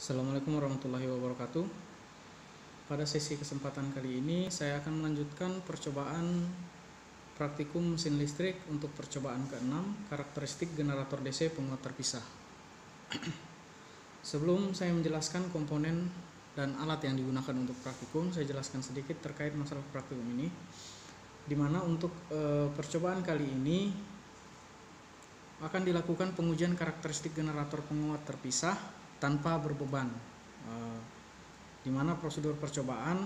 Assalamualaikum warahmatullahi wabarakatuh. Pada sesi kesempatan kali ini saya akan melanjutkan percobaan praktikum mesin listrik untuk percobaan ke-6, karakteristik generator DC penguat terpisah. Sebelum saya menjelaskan komponen dan alat yang digunakan untuk praktikum, saya jelaskan sedikit terkait masalah praktikum ini, di mana untuk percobaan kali ini akan dilakukan pengujian karakteristik generator penguat terpisah tanpa berbeban, di mana prosedur percobaan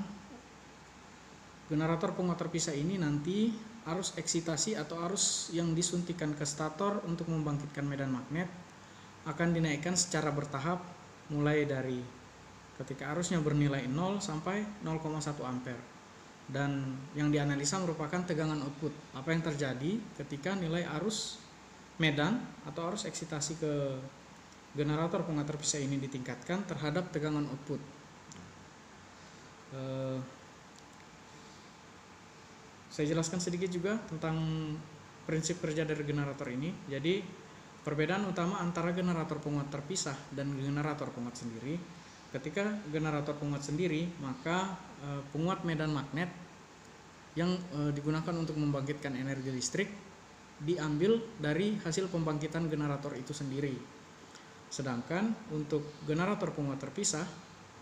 generator penguat terpisah ini nanti arus eksitasi atau arus yang disuntikan ke stator untuk membangkitkan medan magnet akan dinaikkan secara bertahap, mulai dari ketika arusnya bernilai 0 sampai 0,1 ampere, dan yang dianalisa merupakan tegangan output. Apa yang terjadi ketika nilai arus medan atau arus eksitasi ke generator penguat terpisah ini ditingkatkan terhadap tegangan output. Saya jelaskan sedikit juga tentang prinsip kerja dari generator ini. Jadi perbedaan utama antara generator penguat terpisah dan generator penguat sendiri. Ketika generator penguat sendiri, maka penguat medan magnet yang digunakan untuk membangkitkan energi listrik diambil dari hasil pembangkitan generator itu sendiri. Sedangkan untuk generator penguat terpisah,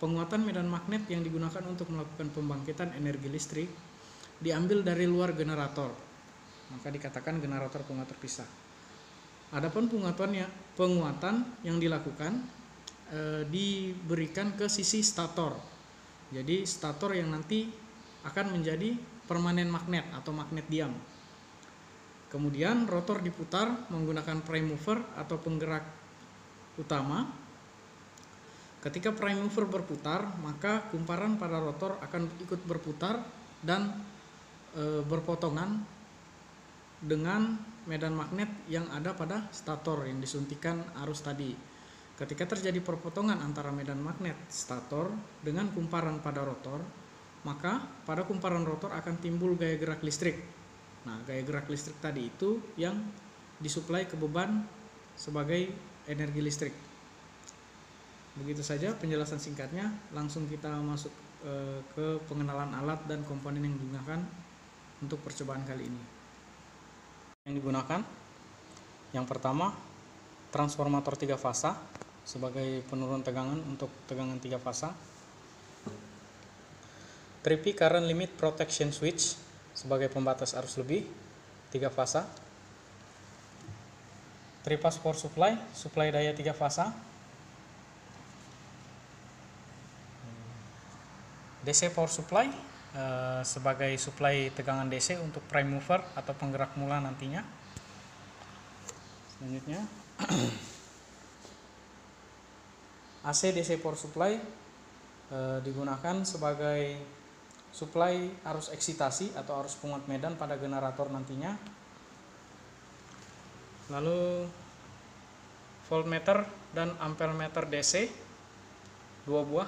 penguatan medan magnet yang digunakan untuk melakukan pembangkitan energi listrik diambil dari luar generator, maka dikatakan generator penguat terpisah. Adapun penguatan yang dilakukan diberikan ke sisi stator. Jadi stator yang nanti akan menjadi permanen magnet atau magnet diam. Kemudian rotor diputar menggunakan prime mover atau penggerak utama. Ketika prime mover berputar, maka kumparan pada rotor akan ikut berputar dan berpotongan dengan medan magnet yang ada pada stator yang disuntikan arus tadi. Ketika terjadi perpotongan antara medan magnet stator dengan kumparan pada rotor, maka pada kumparan rotor akan timbul gaya gerak listrik. Nah, gaya gerak listrik tadi itu yang disuplai ke beban sebagai energi listrik. Begitu saja penjelasan singkatnya. Langsung kita masuk ke pengenalan alat dan komponen yang digunakan untuk percobaan kali ini. Yang digunakan, yang pertama, transformator 3 fasa sebagai penurun tegangan untuk tegangan 3 fasa. 3P current limit protection switch sebagai pembatas arus lebih 3 fasa. 3-phase power supply, suplai daya 3 fasa. DC power supply sebagai suplai tegangan DC untuk prime mover atau penggerak mula nantinya. Selanjutnya AC DC power supply digunakan sebagai suplai arus eksitasi atau arus penguat medan pada generator nantinya. Lalu voltmeter dan ampermeter DC 2 buah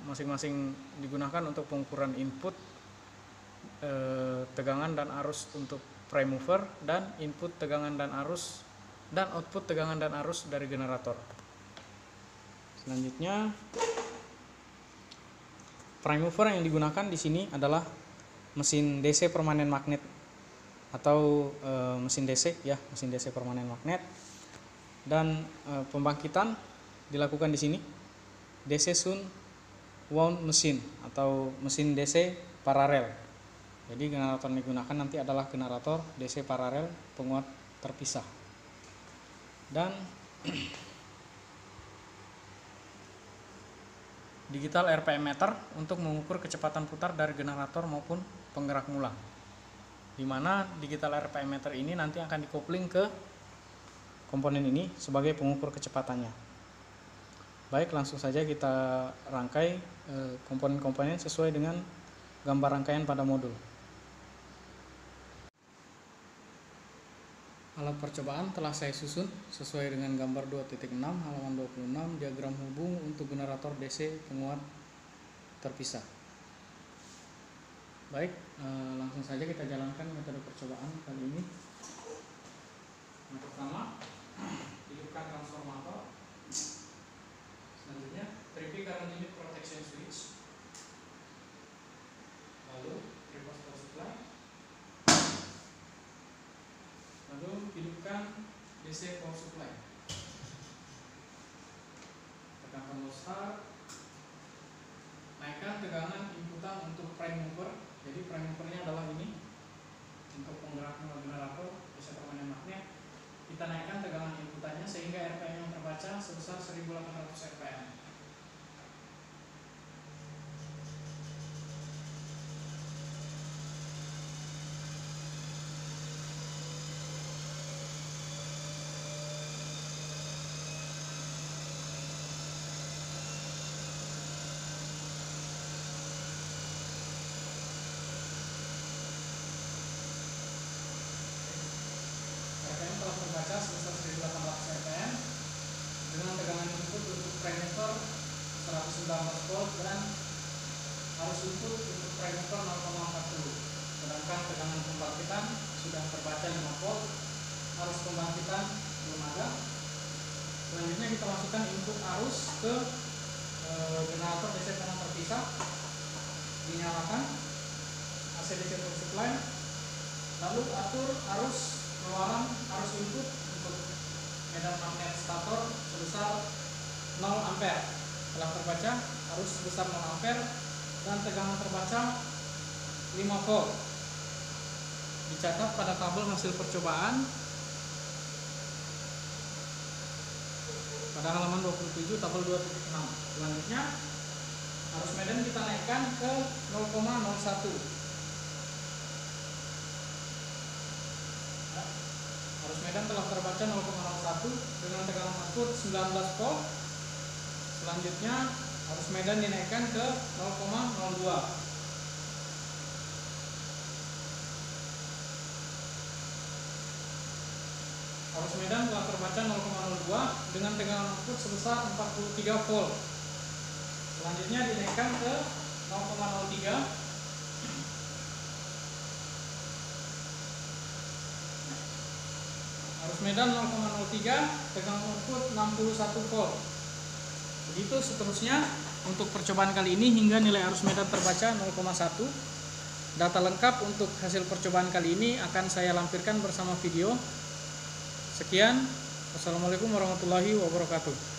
masing-masing digunakan untuk pengukuran input tegangan dan arus untuk prime mover dan input tegangan dan arus dan output tegangan dan arus dari generator. Selanjutnya prime mover yang digunakan di sini adalah mesin DC permanen magnet atau mesin DC ya, mesin DC permanen magnet, dan pembangkitan dilakukan di sini DC Shunt wound mesin atau mesin DC paralel. Jadi generator yang digunakan nanti adalah generator DC paralel penguat terpisah. Dan digital RPM meter untuk mengukur kecepatan putar dari generator maupun penggerak mula, di mana digital RPM meter ini nanti akan dikopling ke komponen ini sebagai pengukur kecepatannya. Baik, langsung saja kita rangkai komponen-komponen sesuai dengan gambar rangkaian pada modul. Alat percobaan telah saya susun sesuai dengan gambar 2.6 halaman 26, diagram hubung untuk generator DC penguat terpisah. Baik, langsung saja kita jalankan metode percobaan kali ini. Yang pertama, hidupkan transformator. Selanjutnya, 3P masukkan DC power supply. Tekan tombol start. Naikkan tegangan inputan untuk prime mover. Jadi prime movernya adalah ini untuk penggerak generator DC permanen magnet. Kita naikkan tegangan inputannya sehingga RPM yang terbaca sebesar 1800 RPM. Telah terbaca sebesar 1800 rpm dengan tegangan input untuk prime mover 119 volt dan arus input untuk prime mover 0,40. Sedangkan tegangan pembangkitan sudah terbaca 5 volt, arus pembangkitan belum ada. Selanjutnya kita masukkan input arus ke generator DC tenaga terpisah, dinyalakan AC DC power supply, lalu atur arus pengeluaran arus input untuk medan magnet stator sebesar 0 ampere. Telah terbaca arus sebesar 0 ampere dan tegangan terbaca 5 volt. Dicatat pada tabel hasil percobaan pada halaman 27 tabel 2.6. Selanjutnya arus medan kita naikkan ke 0,01. Arus medan telah terbaca 0,01 dengan tegangan output 19 volt. Selanjutnya arus medan dinaikkan ke 0,02. Arus medan telah terbaca 0,02 dengan tegangan output sebesar 43 volt. Selanjutnya dinaikkan ke 0,03. Arus medan 0,03, tegangan output 61 volt. Begitu seterusnya untuk percobaan kali ini hingga nilai arus medan terbaca 0,1. Data lengkap untuk hasil percobaan kali ini akan saya lampirkan bersama video. Sekian, wassalamualaikum warahmatullahi wabarakatuh.